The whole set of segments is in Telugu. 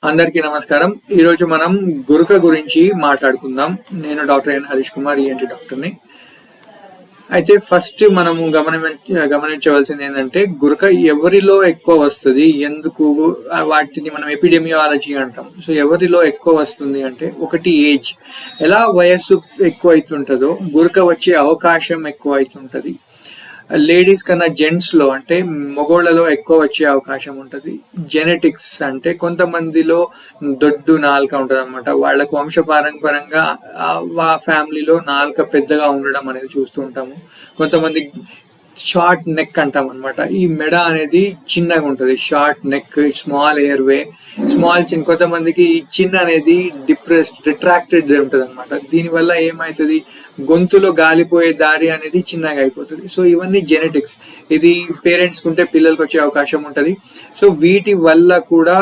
అందరికీ నమస్కారం. ఈరోజు మనం గురక గురించి మాట్లాడుకుందాం. నేను doctor N Harish Kumar, ENT డాక్టర్ని. అయితే ఫస్ట్ మనము గమనించవలసింది ఏంటంటే, గురక ఎవరిలో ఎక్కువ వస్తుంది, ఎందుకు, వాటిని మనం ఎపిడెమియాలజీ అంటాం. సో ఎవరిలో ఎక్కువ వస్తుంది అంటే, ఒకటి ఏజ్, ఎలా వయస్సు ఎక్కువ అవుతుంటుందో గురక వచ్చే అవకాశం ఎక్కువ అవుతుంటుంది. లేడీస్ కన్నా జెంట్స్ లో అంటే మగోళ్ళలో ఎక్కువ వచ్చే అవకాశం ఉంటుంది. జెనెటిక్స్ అంటే కొంతమందిలో దొడ్డు నాలుక ఉంటుంది అనమాట, వాళ్ళకు వంశపారంపరంగా ఫ్యామిలీలో నాలుక పెద్దగా ఉండడం అనేది చూస్తూ ఉంటాము. కొంతమంది షార్ట్ నెక్ అంటాం అనమాట, ఈ మెడ అనేది చిన్నగా ఉంటుంది, short neck, small airway, small చిన్. కొంతమందికి ఈ చిన్ అనేది రిట్రాక్టెడ్ ఉంటుంది అనమాట. దీనివల్ల ఏమవుతుంది, గొంతులో గాలిపోయే దారి అనేది చిన్నగా అయిపోతుంది. సో ఇవన్నీ జెనెటిక్స్, ఇది పేరెంట్స్ ఉంటే పిల్లలకు వచ్చే అవకాశం ఉంటుంది. సో వీటి వల్ల కూడా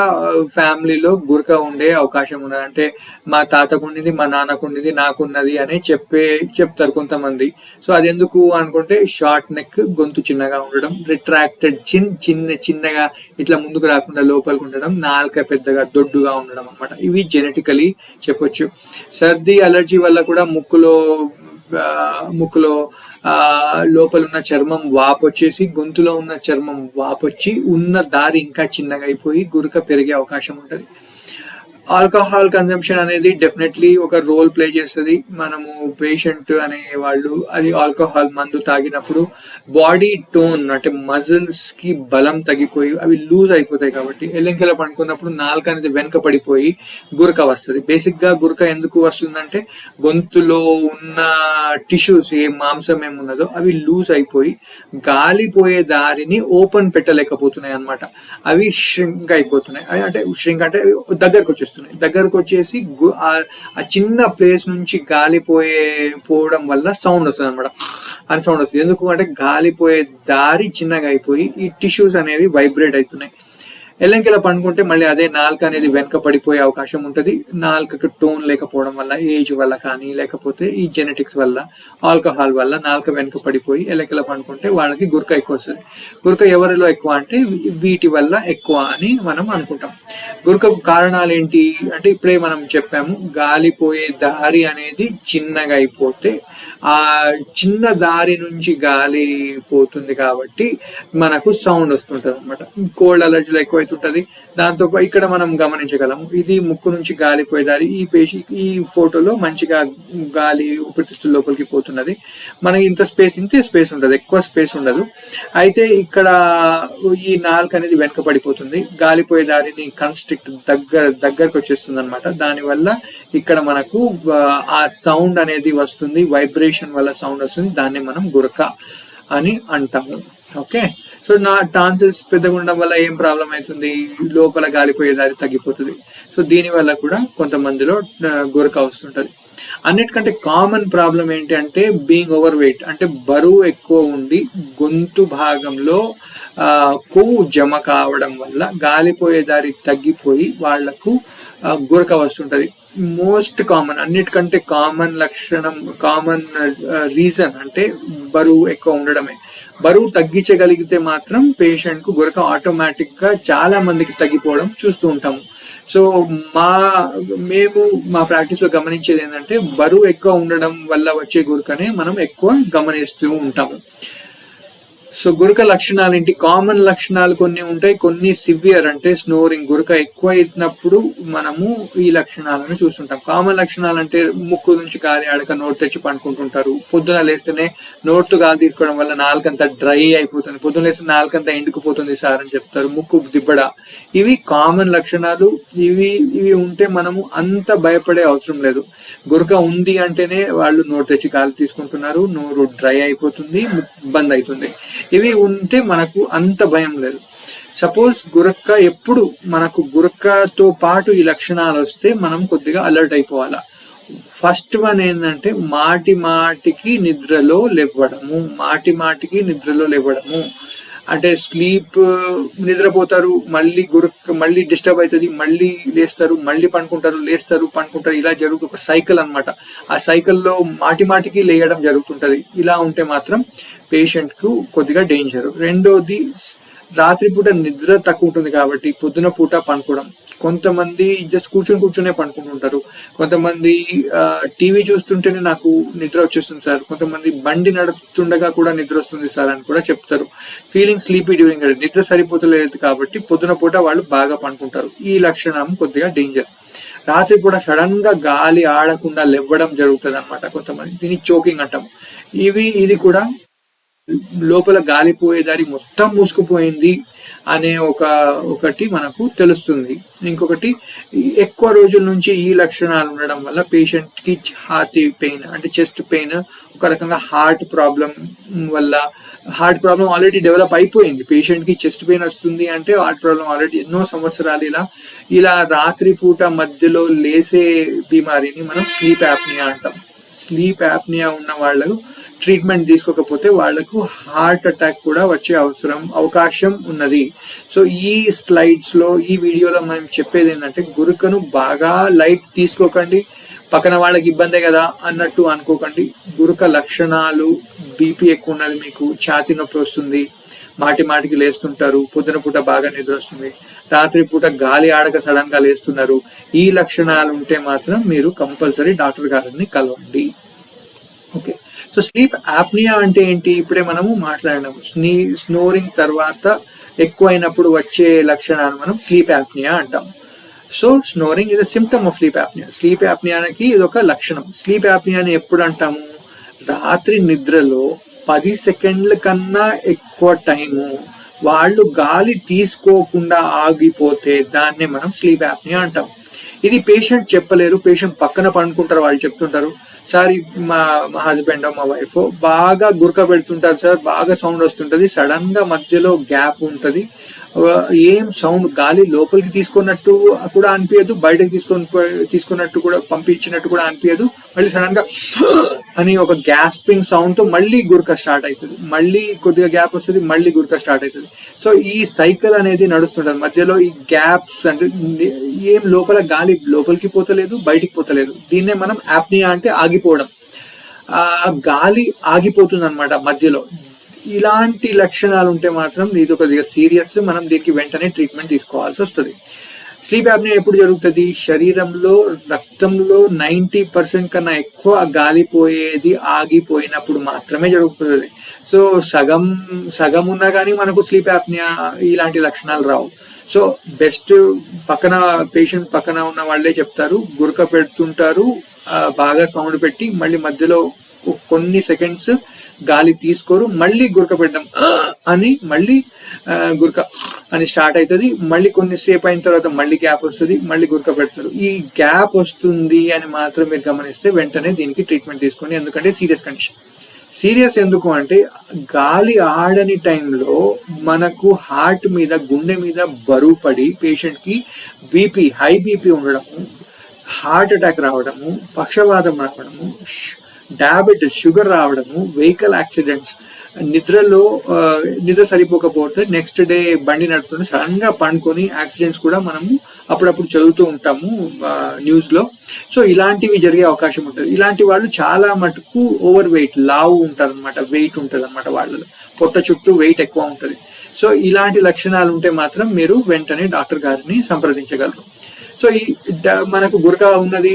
ఫ్యామిలీలో గురక ఉండే అవకాశం ఉన్నది. అంటే మా తాతకు ఉండింది, మా నాన్నకు ఉండింది, నాకున్నది అని చెప్తారు కొంతమంది. సో అది ఎందుకు అనుకుంటే, షార్ట్ నెక్, గొంతు చిన్నగా ఉండడం, రిట్రాక్టెడ్ చిన్, చిన్నగా ఇట్లా ముందుకు రాకుండా లోపలికి ఉండడం, నాలుక పెద్దగా దొడ్డుగా ఉండడం అనమాట. ఇవి జెనెటికలీ చెప్పొచ్చు. సర్ది అలర్జీ వల్ల కూడా ముక్కులో లోపల ఉన్న చర్మం వాపొచ్చేసి, గొంతులో ఉన్న చర్మం వాపొచ్చి ఉన్న దారి ఇంకా చిన్నగా అయిపోయి గురక పెరిగే అవకాశం ఉంటుంది. ఆల్కహాల్ కన్జంప్షన్ అనేది డెఫినెట్లీ ఒక రోల్ ప్లే చేస్తుంది. మనము పేషెంట్ అనే వాళ్ళు అది ఆల్కహాల్ మందు తాగినప్పుడు బాడీ టోన్ అంటే మజిల్స్ కి బలం తగ్గిపోయి అవి లూజ్ అయిపోతాయి. కాబట్టి ఎల్లెంకెల పడుకున్నప్పుడు నాలుక అనేది వెనక పడిపోయి గురక వస్తుంది. బేసిక్ గా గురక ఎందుకు వస్తుందంటే, గొంతులో ఉన్న టిష్యూస్, ఏ మాంసం ఏమున్నదో అవి లూజ్ అయిపోయి గాలిపోయే దారిని ఓపెన్ పెట్టలేకపోతున్నాయి అనమాట. అవి ష్రింక్ అయిపోతున్నాయి. అవి అంటే ష్రింక్ అంటే దగ్గరకు వచ్చేసి ఆ చిన్న ప్లేస్ నుంచి పోవడం వల్ల సౌండ్ వస్తుంది అనమాట, అని సౌండ్ వస్తుంది. ఎందుకు అంటే గాలిపోయే దారి చిన్నగా అయిపోయి ఈ టిష్యూస్ అనేవి వైబ్రేట్ అవుతున్నాయి. ఎల్లంకెలా పండుకుంటే మళ్ళీ అదే నాలుక అనేది వెనక పడిపోయే అవకాశం ఉంటుంది. నాలుకకు టోన్ లేకపోవడం వల్ల, ఏజ్ వల్ల కానీ, లేకపోతే ఈ జెనెటిక్స్ వల్ల, ఆల్కహాల్ వల్ల నాలుక వెనక పడిపోయి ఎల్లకెలా పండుకుంటే వాళ్ళకి గురక ఎక్కువ వస్తుంది. గురక ఎవరిలో ఎక్కువ అంటే వీటి వల్ల ఎక్కువ అని మనం అనుకుంటాం. గురకకు కారణాలు ఏంటి అంటే, ఇప్పుడే మనం చెప్పాము, గాలిపోయే దారి అనేది చిన్నగా అయిపోతే ఆ చిన్న దారి నుంచి గాలి పోతుంది కాబట్టి మనకు సౌండ్ వస్తుంటది అనమాట. కోల్డ్ అలర్జీలో ఎక్కువ అవుతుంటది. దాంతో ఇక్కడ మనం గమనించగలము, ఇది ముక్కు నుంచి గాలిపోయే దారి. ఈ ఫోటోలో మంచిగా గాలి ఊపిరితిత్తుల లోపలికి పోతున్నది. మనకి ఇంతే స్పేస్ ఉంటుంది, ఎక్కువ స్పేస్ ఉండదు. అయితే ఇక్కడ ఈ నాలుక అనేది వెనక పడిపోతుంది, గాలిపోయే దారిని కన్స్ట్రిక్ట్ దగ్గరకు వచ్చేస్తుంది అనమాట. దానివల్ల ఇక్కడ మనకు ఆ సౌండ్ అనేది వస్తుంది, వైబ్రేషన్ వల్ల సౌండ్ వస్తుంది. దాన్ని మనం గురక అని అంటాము. ఓకే, సో నా టాన్సిల్స్ పెద్దగా ఉండడం వల్ల ఏం ప్రాబ్లం అవుతుంది, లోపల గాలిపోయే దారి తగ్గిపోతుంది. సో దీని వల్ల కూడా కొంతమందిలో గురక వస్తుంటది. అన్నిటికంటే కామన్ ప్రాబ్లం ఏంటి అంటే, బీయింగ్ ఓవర్ వెయిట్, అంటే బరువు ఎక్కువ ఉండి గొంతు భాగంలో కొవ్వు జమ కావడం వల్ల గాలిపోయే దారి తగ్గిపోయి వాళ్లకు గురక వస్తుంటది. మోస్ట్ కామన్, అన్నిటికంటే కామన్ రీజన్ అంటే బరువు ఎక్కువ ఉండడమే. బరువు తగ్గించగలిగితే మాత్రం పేషెంట్ కు గురక ఆటోమేటిక్ గా చాలా మందికి తగ్గిపోవడం చూస్తూ ఉంటాము. సో మేము మా ప్రాక్టీస్ లో గమనించేది ఏంటంటే, బరువు ఎక్కువ ఉండడం వల్ల వచ్చే గురకనే మనం ఎక్కువ గమనిస్తూ ఉంటాము. సో గురక లక్షణాలు ఏంటి? కామన్ లక్షణాలు కొన్ని ఉంటాయి, కొన్ని సివియర్, అంటే స్నోరింగ్, గురక ఎక్కువ అయినప్పుడు మనము ఈ లక్షణాలను చూస్తుంటాం. కామన్ లక్షణాలు అంటే, ముక్కు నుంచి గాలి ఆడక నోటు తెచ్చి పండుకుంటుంటారు. పొద్దున లేస్తేనే నోటు గాలి తీసుకోవడం వల్ల నాలుకంతా డ్రై అయిపోతుంది, పొద్దున లేస్తే నాలుకంతా ఎండుకుపోతుంది సార్ అని చెప్తారు. ముక్కు దిబ్బడ, ఇవి కామన్ లక్షణాలు. ఇవి ఉంటే మనము అంత భయపడే అవసరం లేదు. గురక ఉంది అంటేనే వాళ్ళు నోటు తెచ్చి గాలి తీసుకుంటున్నారు, నోరు డ్రై అయిపోతుంది, బంద్ అవుతుంది. ఇవి ఉంటే మనకు అంత భయం లేదు. సపోజ్ ఎప్పుడు మనకు గురకతో పాటు ఈ లక్షణాలు వస్తే మనం కొద్దిగా అలర్ట్ అయిపోవాలా. ఫస్ట్ వన్ ఏంటంటే, మాటికి నిద్రలో లేవడము. అంటే నిద్రపోతారు, మళ్ళీ డిస్టర్బ్ అవుతుంది, మళ్ళీ లేస్తారు, మళ్ళీ లేస్తారు, ఇలా జరుగుతుంది. ఒక సైకిల్ అనమాట. ఆ సైకిల్లో మాటికి లేయడం జరుగుతుంటది. ఇలా ఉంటే మాత్రం పేషెంట్ కు కొద్దిగా డేంజర్. రెండోది రాత్రిపూట నిద్ర తక్కువ ఉంటుంది కాబట్టి పొద్దున పూట పండుకోవడం. కొంతమంది జస్ట్ కూర్చునే పండుకుంటుంటారు. కొంతమంది టీవీ చూస్తుంటేనే నాకు నిద్ర వచ్చేస్తుంది సార్, కొంతమంది బండి నడుపుతుండగా కూడా నిద్ర వస్తుంది సార్ అని కూడా చెప్తారు. ఫీలింగ్ స్లీపీ డ్యూరింగ్, నిద్ర సరిపోతలేదు కాబట్టి పొద్దున పూట వాళ్ళు బాగా పండుకుంటారు. ఈ లక్షణం కొద్దిగా డేంజర్. రాత్రిపూట సడన్ గా గాలి ఆడకుండా లేవడం జరుగుతుంది అనమాట కొంతమంది, దీన్ని చోకింగ్ అంటాం. ఇది కూడా లోపల గాలిపోయే దారి మొత్తం మూసుకుపోయింది అనే ఒకటి మనకు తెలుస్తుంది. ఇంకొకటి, ఎక్కువ రోజుల నుంచి ఈ లక్షణాలు ఉండడం వల్ల పేషెంట్ కి ఛాతీ పెయిన్ అంటే చెస్ట్ పెయిన్, ఒక రకంగా హార్ట్ ప్రాబ్లం వల్ల, హార్ట్ ప్రాబ్లం ఆల్రెడీ డెవలప్ అయిపోయింది, పేషెంట్ కి చెస్ట్ పెయిన్ వస్తుంది అంటే హార్ట్ ప్రాబ్లం ఆల్రెడీ ఎన్నో సంవత్సరాలు ఇలా రాత్రిపూట మధ్యలో లేసే బీమారిని మనం స్లీప్ యాప్నియా అంటాం. స్లీప్ యాప్నియా ఉన్న వాళ్ళకు ట్రీట్మెంట్ తీసుకోకపోతే వాళ్లకు హార్ట్ అటాక్ కూడా వచ్చే అవకాశం ఉన్నది. సో ఈ స్లైడ్స్ లో, ఈ వీడియోలో మనం చెప్పేది ఏంటంటే, గురకను బాగా లైట్ తీసుకోకండి, పక్కన వాళ్ళకి ఇబ్బందే కదా అన్నట్టు అనుకోకండి. గురక లక్షణాలు, బీపీ ఎక్కువ ఉన్నది, మీకు ఛాతీ నొప్పి వస్తుంది, మాటికి లేస్తుంటారు, పొద్దున పూట బాగా నిద్ర వస్తుంది, రాత్రిపూట గాలి ఆడక సడన్ గా లేస్తున్నారు, ఈ లక్షణాలు ఉంటే మాత్రం మీరు కంపల్సరీ డాక్టర్ గారిని కలవండి. ఓకే, సో స్లీప్ యాప్నియా అంటే ఏంటి? ఇప్పుడే మనము మాట్లాడినాము. స్నోరింగ్ తర్వాత ఎక్కువైనప్పుడు వచ్చే లక్షణాలు మనం స్లీప్ యాప్నియా అంటాం. So snoring is a symptom of sleep apnoea. Sleep యాప్నియాకి ఇది ఒక లక్షణం. స్లీప్ యాప్నియాని ఎప్పుడు అంటాము? రాత్రి నిద్రలో 10 సెకండ్ల కన్నా ఎక్కువ టైము వాళ్ళు గాలి తీసుకోకుండా ఆగిపోతే దాన్నే మనం స్లీప్ యాప్నియా అంటాం. ఇది పేషెంట్ చెప్పలేరు, పేషెంట్ పక్కన పండుకుంటారు, వాళ్ళు చెప్తుంటారు, సార్ మా హస్బెండ్ మా వైఫ్ బాగా గురక పెడుతుంటారు సార్, బాగా సౌండ్ వస్తుంటది, సడన్ గా మధ్యలో గ్యాప్ ఉంటది, ఏం సౌండ్, గాలి లోపలికి తీసుకున్నట్టు కూడా అనిపించదు, బయటకు తీసుకున్నట్టు కూడా, పంపించినట్టు కూడా అనిపించదు, మళ్ళీ సడన్ గా అని ఒక గ్యాస్పింగ్ సౌండ్ తో మళ్ళీ గురక స్టార్ట్ అవుతుంది, మళ్ళీ కొద్దిగా గ్యాప్ వస్తుంది, మళ్ళీ గురక స్టార్ట్ అవుతుంది. సో ఈ సైకిల్ అనేది నడుస్తుంటది. మధ్యలో ఈ గ్యాప్స్ అంటే ఏం లోపల గాలి లోపలికి పోతలేదు, బయటికి పోతలేదు, దీన్నే మనం యాప్నియా అంటే ఆగిపోవడం. గాలి ఆగిపోతుంది అనమాట మధ్యలో. ఇలాంటి లక్షణాలు ఉంటే మాత్రం ఇది ఒక సీరియస్, మనం దీనికి వెంటనే ట్రీట్మెంట్ తీసుకోవాల్సి వస్తుంది. స్లీప్ యాప్నియా ఎప్పుడు జరుగుతుంది? శరీరంలో రక్తంలో 90% కన్నా ఎక్కువ గాలిపోయేది ఆగిపోయినప్పుడు మాత్రమే జరుగుతుంది. సో సగం ఉన్నా కానీ మనకు స్లీప్ యాప్నియా ఇలాంటి లక్షణాలు రావు. సో బెస్ట్ పేషెంట్ పక్కన ఉన్న వాళ్ళే చెప్తారు, గురక పెడుతుంటారు, బాగా సౌండ్ పెట్టి మళ్ళీ మధ్యలో కొన్ని సెకండ్స్ గాలి తీసుకోరు, మళ్ళీ గురక పెట్టడం అని మళ్ళీ గురక అని స్టార్ట్ అవుతుంది, మళ్ళీ కొన్నిసేపు అయిన తర్వాత మళ్ళీ గ్యాప్ వస్తుంది, మళ్ళీ గురక పెడతారు. ఈ గ్యాప్ వస్తుంది అని మాత్రం మీరు గమనిస్తే వెంటనే దీనికి ట్రీట్మెంట్ తీసుకోండి, ఎందుకంటే సీరియస్ కండిషన్. సీరియస్ ఎందుకు అంటే, గాలి ఆడని టైంలో మనకు హార్ట్ మీద, గుండె మీద బరువు పడి పేషెంట్ కి హై బీపీ ఉండడము, హార్ట్ అటాక్ రావడము, పక్షవాతం రావడము, డయాబెటీస్, షుగర్ రావడము, వెహికల్ యాక్సిడెంట్స్, నిద్ర సరిపోకపోతే నెక్స్ట్ డే బండి నడుపుతుంటే సడన్ గా పండుకొని యాక్సిడెంట్స్ కూడా మనము అప్పుడప్పుడు చదువుతూ ఉంటాము న్యూస్ లో. సో ఇలాంటివి జరిగే అవకాశం ఉంటుంది. ఇలాంటి వాళ్ళు చాలా మటుకు ఓవర్ వెయిట్, లావు ఉంటారు అనమాట, వెయిట్ ఉంటుంది అనమాట వాళ్ళలో, పొట్ట చుట్టూ వెయిట్ ఎక్కువ ఉంటుంది. సో ఇలాంటి లక్షణాలు ఉంటే మాత్రం మీరు వెంటనే డాక్టర్ గారిని సంప్రదించగలరు. సో మనకు గురక ఉన్నది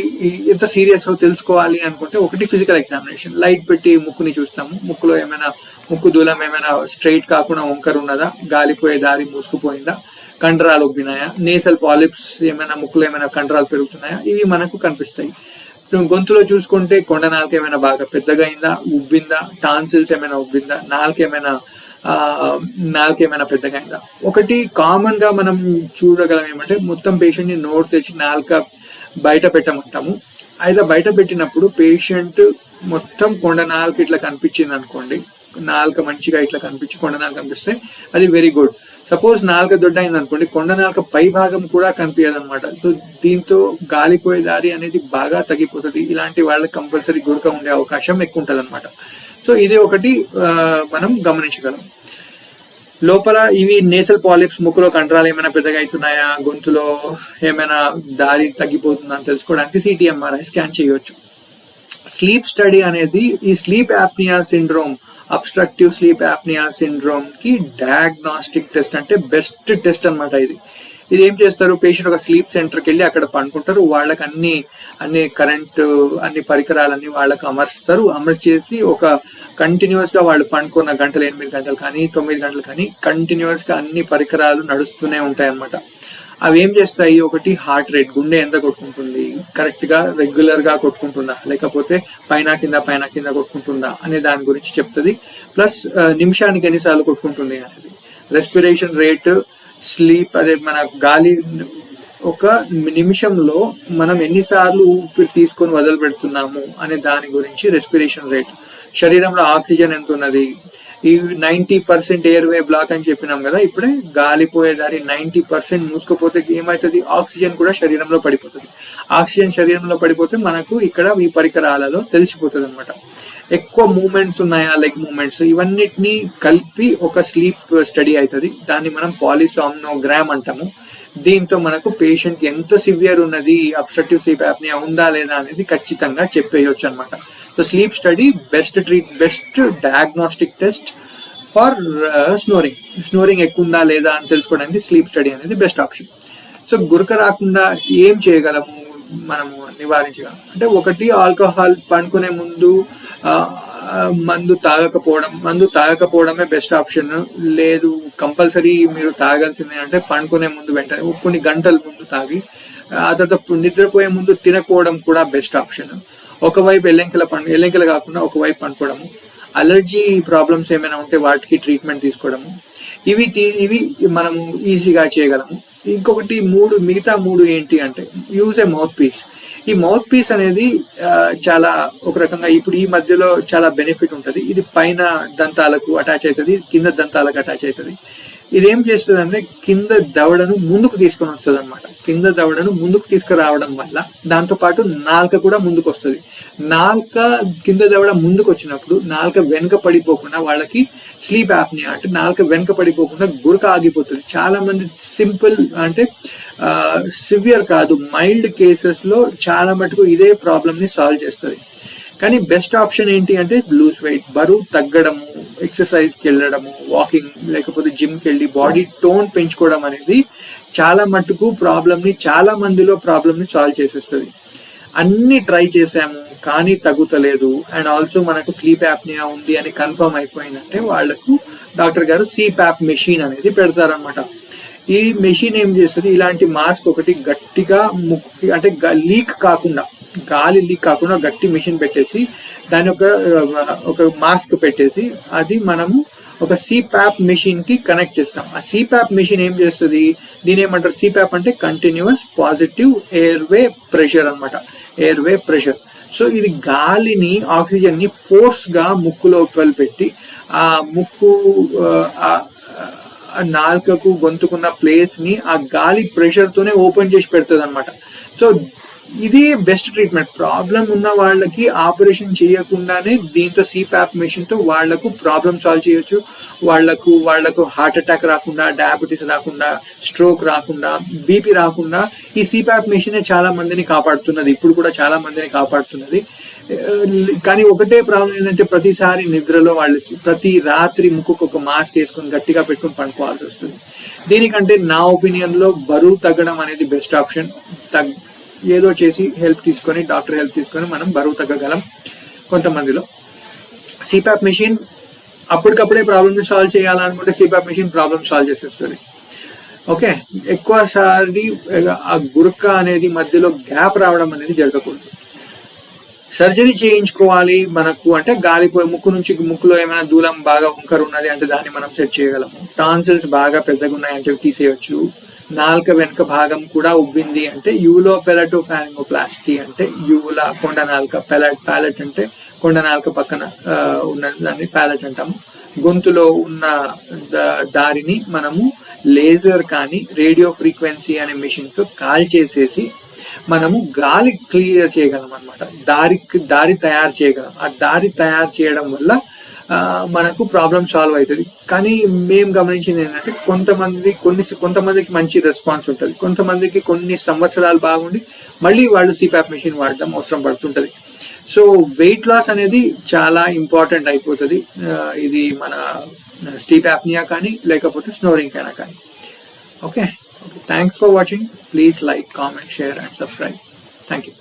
ఎంత సీరియస్ తెలుసుకోవాలి అనుకుంటే, ఒకటి ఫిజికల్ ఎగ్జామినేషన్, లైట్ పెట్టి ముక్కుని చూస్తాము, ముక్కులో ఏమైనా ముక్కు దూలం ఏమైనా స్ట్రైట్ కాకుండా వంకర ఉన్నదా, గాలిపోయే దారి మూసుకుపోయిందా, కండరాలు ఉబ్బినాయా, నేసల్ పాలిప్స్ ఏమైనా ముక్కులో ఏమైనా కండరాలు పెరుగుతున్నాయా, ఇవి మనకు కనిపిస్తాయి. గొంతులో చూసుకుంటే కొండ నాలుక ఏమైనా బాగా పెద్దగా అయిందా, ఉబ్బిందా, టాన్సిల్స్ ఏమైనా ఉబ్బిందా, నాలుక ఏమైనా పెద్దగా అయిందా. ఒకటి కామన్ గా మనం చూడగలం ఏమంటే, మొత్తం పేషెంట్ ని నోరు తెచ్చి నాలుక బయట పెట్టమంటాము. అయితే బయట పెట్టినప్పుడు పేషెంట్ మొత్తం కొండ నాలుక ఇట్లా కనిపించింది అనుకోండి, నాలుక మంచిగా ఇట్లా కొండ నాలుక కనిపిస్తే అది వెరీ గుడ్. సపోజ్ నాలుక దొడ్డ అయింది అనుకోండి, కొండ నాలుక పై భాగం కూడా కనిపించదు అనమాట. సో దీంతో గాలిపోయే దారి అనేది బాగా తగ్గిపోతుంది. ఇలాంటి వాళ్ళకి కంపల్సరీ గురక ఉండే అవకాశం ఎక్కువ ఉంటుంది అనమాట. సో ఇది ఒకటి మనం గమనించగలం. లోపల ఇవి నేసల్ పాలిప్స్, ముక్కులో కండరాలు ఏమైనా పెద్దగా అవుతున్నాయా, గొంతులో ఏమైనా దారి తగ్గిపోతుందా అని తెలుసుకోవడానికి CT MRI స్కాన్ చేయవచ్చు. స్లీప్ స్టడీ అనేది ఈ sleep apnea syndrome, obstructive sleep apnea syndrome కి డయాగ్నాస్టిక్ టెస్ట్ అంటే బెస్ట్ టెస్ట్ అనమాట. ఇది ఏం చేస్తారు, పేషెంట్ ఒక స్లీప్ సెంటర్కి వెళ్ళి అక్కడ పండుకుంటారు, వాళ్ళకి అన్ని కరెంట్ అన్ని పరికరాలన్నీ వాళ్ళకి అమర్చేసి ఒక కంటిన్యూస్ గా వాళ్ళు పండుకున్న గంటలు 8 గంటలు కానీ 9 గంటలు కానీ కంటిన్యూస్ గా అన్ని పరికరాలు నడుస్తూనే ఉంటాయి అన్నమాట. అవి ఏం చేస్తాయి, ఒకటి హార్ట్ రేట్, గుండె ఎంత కొట్టుకుంటుంది, కరెక్ట్ గా రెగ్యులర్ గా కొట్టుకుంటుందా లేకపోతే పైన కింద కొట్టుకుంటుందా అనే దాని గురించి చెప్తుంది. ప్లస్ నిమిషానికి ఎన్నిసార్లు కొట్టుకుంటుంది అనేది, రెస్పిరేషన్ రేట్, స్లీప్ అదే మన గాలి ఒక నిమిషంలో మనం ఎన్నిసార్లు ఊపిరి తీసుకొని వదిలి పెడుతున్నాము అనే దాని గురించి రెస్పిరేషన్ రేట్, శరీరంలో ఆక్సిజన్ ఎంత ఉన్నది, ఈ 90% ఎయిర్ వే బ్లాక్ అని చెప్పినాం కదా, ఇప్పుడే గాలిపోయే దారి 90% మూసుకుపోతే ఏమవుతుంది, ఆక్సిజన్ కూడా శరీరంలో పడిపోతుంది. ఆక్సిజన్ శరీరంలో పడిపోతే మనకు ఇక్కడ ఈ పరికరాలలో తెలిసిపోతుంది అనమాట. ఎక్కువ మూమెంట్స్ ఉన్నాయా, లెగ్ మూమెంట్స్, ఇవన్నిటిని కలిపి ఒక స్లీప్ స్టడీ అవుతుంది. దాన్ని మనం పాలిసామ్నోగ్రామ్ అంటాము. దీంతో మనకు పేషెంట్ ఎంత సివియర్ ఉన్నది, అబ్స్ట్రక్టివ్ స్లీప్ యాప్నియా ఉందా లేదా అనేది ఖచ్చితంగా చెప్పేయచ్చు అనమాట. So sleep study best diagnostic test for snoring ఎక్కువ ఉందా లేదా అని తెలుసుకోవడానికి స్లీప్ స్టడీ అనేది బెస్ట్ ఆప్షన్. సో గురక రాకుండా ఏం చేయగలము మనము నివారించగలం అంటే, ఒకటి ఆల్కహాల్ పండుకునే ముందు మందు తాగకపోవడమే బెస్ట్ ఆప్షన్. లేదు కంపల్సరీ మీరు తాగాల్సిందే అంటే పండుకునే ముందు వెంటనే కొన్ని గంటల ముందు తాగి ఆ తర్వాత నిద్రపోయే ముందు తినకపోవడం కూడా బెస్ట్ ఆప్షన్. ఒకవైపు ఎల్లెంకెల కాకుండా ఒకవైపు పండుకోవడము. అలర్జీ ప్రాబ్లమ్స్ ఏమైనా ఉంటే వాటికి ట్రీట్మెంట్ తీసుకోవడము, ఇవి మనము ఈజీగా చేయగలము. ఇంకొకటి మిగతా మూడు ఏంటి అంటే, యూజ్ ఏ మౌత్ పీస్. ఈ మౌత్ పీస్ అనేది చాలా ఒక రకంగా ఇప్పుడు ఈ మధ్యలో చాలా బెనిఫిట్ ఉంటుంది. ఇది పైన దంతాలకు అటాచ్ అవుతుంది, కింద దంతాలకు అటాచ్ అవుతుంది. ఇదేం చేస్తుంది అంటే కింద దవడను ముందుకు తీసుకొని వస్తుంది అనమాట. కింద దవడను ముందుకు తీసుకురావడం వల్ల దాంతోపాటు నాలుక కూడా ముందుకు వస్తుంది. కింద దవడ ముందుకు వచ్చినప్పుడు నాలుక వెనుక పడిపోకుండా వాళ్ళకి స్లీప్ యాప్నియా అంటే నాలుక వెనుక పడిపోకుండా గురక ఆగిపోతుంది. చాలా మంది సింపుల్ అంటే సివియర్ కాదు, మైల్డ్ కేసెస్ లో చాలా మటుకు ఇదే ప్రాబ్లమ్ ని సాల్వ్ చేస్తుంది. కానీ బెస్ట్ ఆప్షన్ ఏంటి అంటే లూజ్ వెయిట్, బరువు తగ్గడము, ఎక్సర్సైజ్కి వెళ్ళడము, వాకింగ్ లేకపోతే జిమ్కి వెళ్ళి బాడీ టోన్ పెంచుకోవడం అనేది చాలా మటుకు చాలా మందిలో ప్రాబ్లమ్ని సాల్వ్ చేసేస్తుంది. అన్ని ట్రై చేసాము కానీ తగ్గుతలేదు అండ్ ఆల్సో మనకు స్లీప్ యాప్నియా ఉంది అని కన్ఫర్మ్ అయిపోయిందంటే వాళ్ళకు డాక్టర్ గారు సిప్యాప్ మెషిన్ అనేది పెడతారనమాట. ఈ మెషిన్ ఏం చేస్తుంది, ఇలాంటి మాస్క్ ఒకటి గట్టిగా ముక్కు అంటే గాలి లీక్ కాకుండా గట్టి మెషిన్ పెట్టేసి దాని ఒక మాస్క్ పెట్టేసి అది మనము ఒక సిప్యాప్ మెషిన్ కి కనెక్ట్ చేస్తాం. ఆ సిప్యాప్ మెషిన్ ఏం చేస్తుంది, దీని ఏమంటారు, సిప్యాప్ అంటే కంటిన్యూస్ పాజిటివ్ ఎయిర్వే ప్రెషర్ అనమాట, ఎయిర్వే ప్రెషర్. సో ఇది గాలిని, ఆక్సిజన్ ని ఫోర్స్ గా ముక్కులో పెట్టి ఆ ముక్కు నాలుకకు గొంతుకున్న ప్లేస్ ని ఆ గాలి ప్రెషర్ తోనే ఓపెన్ చేసి పెడుతుంది అనమాట. సో ఇది బెస్ట్ ట్రీట్మెంట్. ప్రాబ్లం ఉన్న వాళ్ళకి ఆపరేషన్ చేయకుండానే దీంతో సిప్యాప్ మెషిన్ తో వాళ్లకు ప్రాబ్లం సాల్వ్ చేయొచ్చు. వాళ్లకు హార్ట్ అటాక్ రాకుండా, డయాబెటీస్ రాకుండా, స్ట్రోక్ రాకుండా, బీపీ రాకుండా ఈ సిప్యాప్ మెషిన్ చాలా మందిని కాపాడుతున్నది. ఇప్పుడు కూడా చాలా మందిని కాపాడుతున్నది. కానీ ఒకటే ప్రాబ్లం ఏంటంటే ప్రతిసారి నిద్రలో ప్రతి రాత్రి ముక్కుకు ఒక మాస్క్ వేసుకొని గట్టిగా పెట్టుకుని పండుకోవాల్సి వస్తుంది. దీనికంటే నా ఒపీనియన్ లో బరువు తగ్గడం అనేది బెస్ట్ ఆప్షన్. ఏదో చేసి డాక్టర్ హెల్ప్ తీసుకొని మనం బరువు తగ్గగలం. కొంతమందిలో సిప్యాప్ మెషిన్ అప్పటికప్పుడే ప్రాబ్లమ్ సాల్వ్ చేయాలనుకుంటే సిప్యాప్ మెషిన్ ప్రాబ్లమ్ సాల్వ్ చేసేస్తుంది. ఓకే, ఎక్కువసారి ఆ గురక అనేది మధ్యలో గ్యాప్ రావడం అనేది జరగకూడదు. సర్జరీ చేయించుకోవాలి మనకు అంటే గాలిపోయి ముక్కులో ఏమైనా దూలం బాగా వంకర ఉన్నది అంటే దాన్ని మనం సెట్ చేయగలము. టాన్సిల్స్ బాగా పెద్దగా ఉన్నాయంటే తీసేయచ్చు. నాలుక వెనుక భాగం కూడా ఉబ్బింది అంటే యూలోపెలటోఫారింగోప్లాస్టీ అంటే యూలా కొండ నాలుక, ప్యాలెట్ అంటే కొండ నాలుక పక్కన ఉన్న దాన్ని ప్యాలెట్ అంటాము. గొంతులో ఉన్న దారిని మనము లేజర్ కానీ రేడియో ఫ్రీక్వెన్సీ అనే మెషిన్ తో కాల్ చేసేసి మనము గాలి క్లియర్ చేయగలం అనమాట. దారి తయారు చేయగలం. ఆ దారి తయారు చేయడం వల్ల మనకు ప్రాబ్లం సాల్వ్ అవుతుంది. కానీ మేము గమనించింది ఏంటంటే కొంతమందికి మంచి రెస్పాన్స్ ఉంటుంది, కొంతమందికి కొన్ని సంవత్సరాలు బాగుండి మళ్ళీ వాళ్ళు సిప్యాప్ మెషిన్ వాడడం అవసరం పడుతుంటది. సో వెయిట్ లాస్ అనేది చాలా ఇంపార్టెంట్ అయిపోతుంది, ఇది మన స్లీప్ యాప్నియా కానీ లేకపోతే స్నోరింగ్ కైనా కానీ. Okay, thanks for watching. Please like, comment, share and subscribe. Thank you.